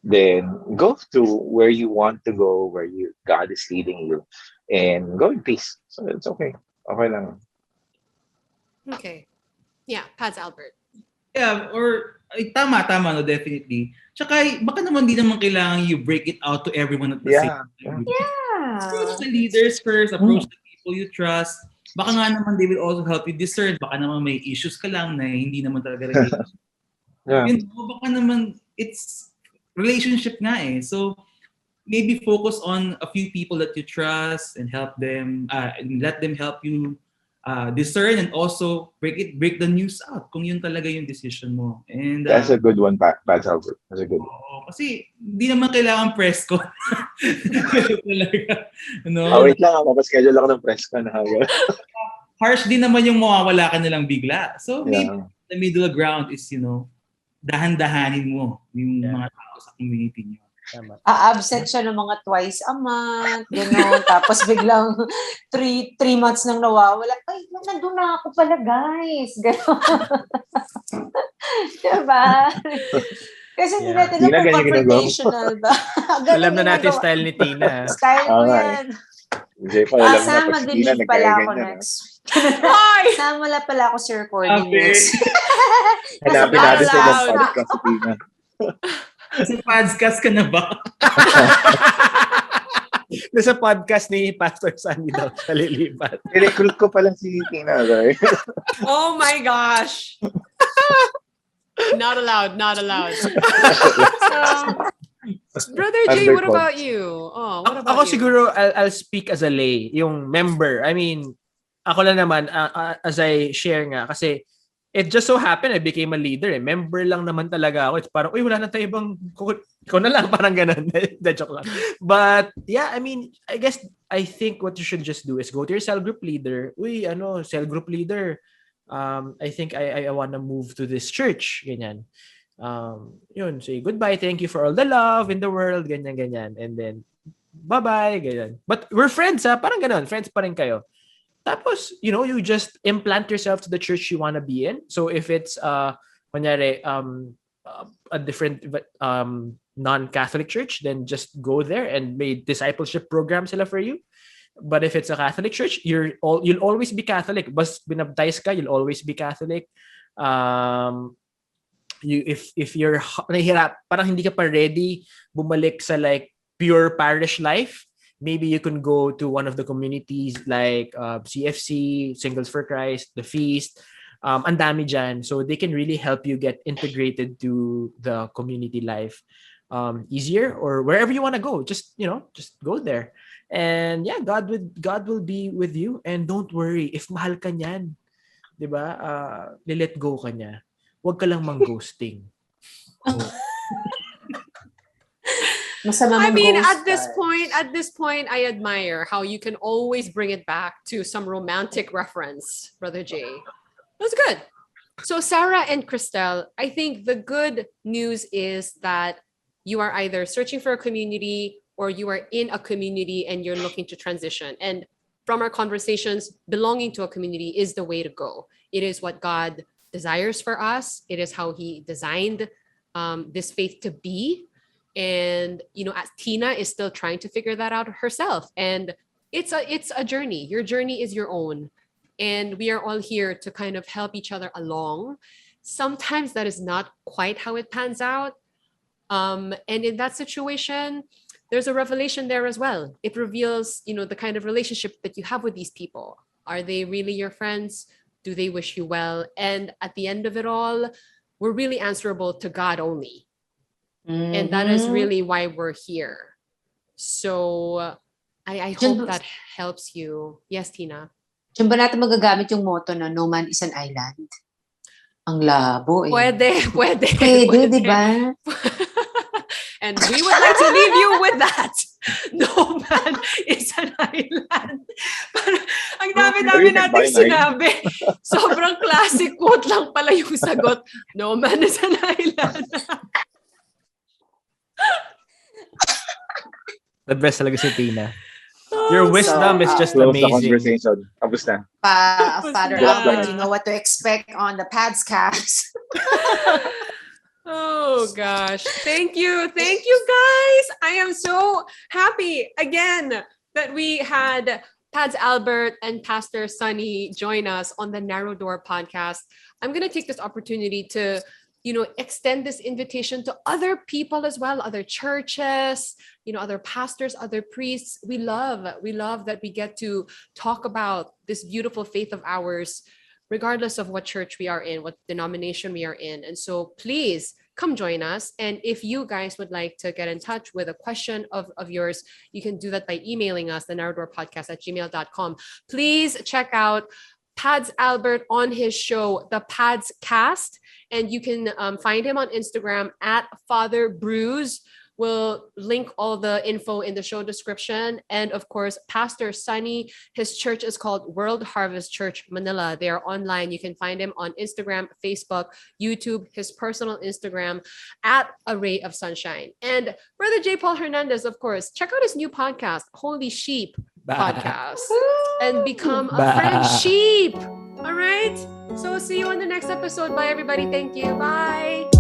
S4: Then go to where you want to go, where God is leading you, and go in peace. So it's okay. Okay lang.
S2: Okay. Yeah, Paz Albert.
S3: Yeah, or tama, no, definitely. Tsaka baka naman di naman kailangan you break it out to everyone at the same time. Approach the leaders first, approach the people you trust. Baka nga naman they will also help you discern. Baka naman may issues ka lang na hindi naman talaga related. Baka naman it's relationship nga eh. So maybe focus on a few people that you trust and help them, and let them help you discern, and also break the news out kung yun talaga yung decision mo. And
S4: That's a good one, Pat Albert. That's a good one.
S3: kasi di naman kailangan press con. Talaga,
S4: Wait lang, mapaschedule ako ng press con.
S3: Harsh din naman yung mawawala ka nalang bigla. So maybe
S4: Yeah.
S3: the middle ground is, dahan-dahanin mo yung mga tao sa community niyo.
S1: Tama.
S6: Absent siya ng mga twice a month, gano'n. Tapos biglang 3 months nang nawawala. Ay, nandun na ako pala, guys. Gano'n. Diba? Kasi hindi natin
S4: Tina,
S6: na
S4: ganyan
S6: confrontational ba?
S1: Alam na natin style ni Tina.
S6: Style ko
S4: Okay.
S6: yan.
S4: JPaul, alam
S6: Sam,
S4: na, pag si Tina,
S6: mag-leave pala ako
S4: nagkaya-ganyan.
S6: next.
S2: Hi!
S6: Sam, wala pala ako sa recording
S3: Okay.
S6: next.
S4: Hanapin
S2: Not
S4: natin sa ibang
S2: allowed.
S4: podcast si Tina.
S3: Sa podcast ka na ba?
S1: Nasa podcast ni Pastor Sunny daw siya lilipat.
S4: I-recruit ko pala si Tina. Sorry.
S2: Oh my gosh. Not allowed, not allowed. Brother Jay, what about you? Oh, what about
S1: Ako
S2: you?
S1: siguro, I'll speak as a lay, yung member. I mean, ako lang naman, as I share nga, kasi it just so happened I became a leader. Member lang naman talaga ako. It's parang, uy, wala na tayo ibang, ikaw na lang, parang ganun. Joke lang. But, yeah, I mean, I think what you should just do is go to your cell group leader. Uy, cell group leader. I think I want to move to this church. Ganyan. Yun, say goodbye, thank you for all the love in the world, ganyan. And then, bye-bye, ganyan. But we're friends, ha? Parang ganun. Friends pa rin kayo. Tapos, you just implant yourself to the church you want to be in. So if it's, kunyari, a different non-Catholic church, then just go there and may discipleship program sila for you. But if it's a Catholic church, you'll always be Catholic. Bas binabtize ka, you'll always be Catholic. If you're nahihirap, parang hindi ka pa ready bumalik sa like pure parish life, maybe you can go to one of the communities like CFC, Singles for Christ, the Feast. Ang dami dyan. So they can really help you get integrated to the community life easier, or wherever you want to go. Just go there. And yeah, God will be with you. And don't worry, if mahal ka niyan, 'di ba? Let go ka niya. Huwag ka lang mang-ghosting.
S2: I mean, at this point, I admire how you can always bring it back to some romantic reference, Brother Jay. That's good. So Sarah and Christelle, I think the good news is that you are either searching for a community or you are in a community and you're looking to transition. And from our conversations, belonging to a community is the way to go. It is what God desires for us. It is how He designed this faith to be. And as Tina is still trying to figure that out herself. And it's a journey. Your journey is your own. And we are all here to kind of help each other along. Sometimes that is not quite how it pans out. And in that situation, there's a revelation there as well. It reveals, the kind of relationship that you have with these people. Are they really your friends? Do they wish you well? And at the end of it all, we're really answerable to God only. Mm-hmm. And that is really why we're here. So I hope that helps you. Yes, Tina?
S6: Diyan ba natin magagamit yung motto na no man is an island? Ang labo eh.
S2: Pwede,
S6: di ba?
S2: And we would like to leave you with that. No man is an island. Ang dami-dami nating sinabi. Sobrang classic quote lang pala yung sagot. No man is an island.
S1: The best talaga si Tina. Your wisdom is just amazing.
S4: Kamusta?
S6: Father Albert, you know what to expect on the Padscast.
S2: Oh gosh. Thank you. Thank you guys. I am so happy again that we had Pads Albert and Pastor Sunny join us on the Narrow Door podcast. I'm going to take this opportunity to, extend this invitation to other people as well, other churches, other pastors, other priests. We love that we get to talk about this beautiful faith of ours, regardless of what church we are in, what denomination we are in. And so please come join us. And if you guys would like to get in touch with a question of yours, you can do that by emailing us, thenaradorpodcast@gmail.com. Please check out Pads Albert on his show, The Pads Cast. And you can find him on Instagram at Father Brews. We'll link all the info in the show description. And of course, Pastor Sunny, his church is called World Harvest Church Manila. They are online. You can find him on Instagram, Facebook, YouTube, his personal Instagram at A Ray of Sunshine. And Brother JPaul Hernandez, of course, check out his new podcast, Holy Sheep Podcast, and become a friend sheep. All right. So see you on the next episode. Bye, everybody. Thank you. Bye.